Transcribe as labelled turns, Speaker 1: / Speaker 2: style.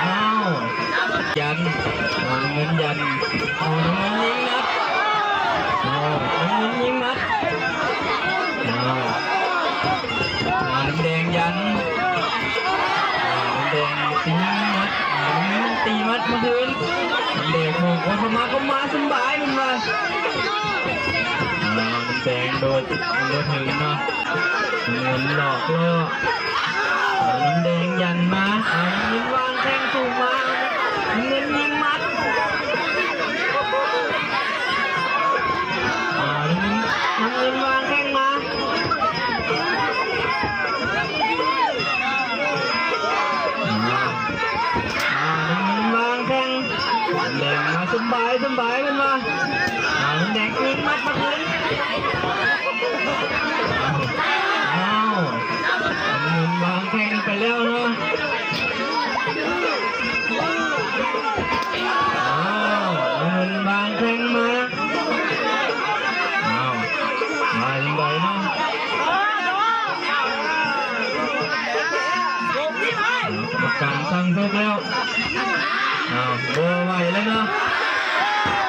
Speaker 1: อ้าวยันเงินยันเอาเงินยิงนัดเอาเงินยิงนัดเอาแดงยันแดงตีมัดตีมัดมาคืนแดงโมงคนมาก็มาสบายมันมาแดงโดนถึงเนาะเงินหลอกล่อแดงยันมาเงินวางแทงถูกมาเงินยิงมัดเงินวางแทงมาวางแทงแดงมาสบายมันมาแดงยิงมัดมาคืนเงินวางแทงไปแล้วเนาะเงินวางแทงมามายังไงเนาะประกันสั่งทุกแล้วเบอร์ไหวแล้วเนาะ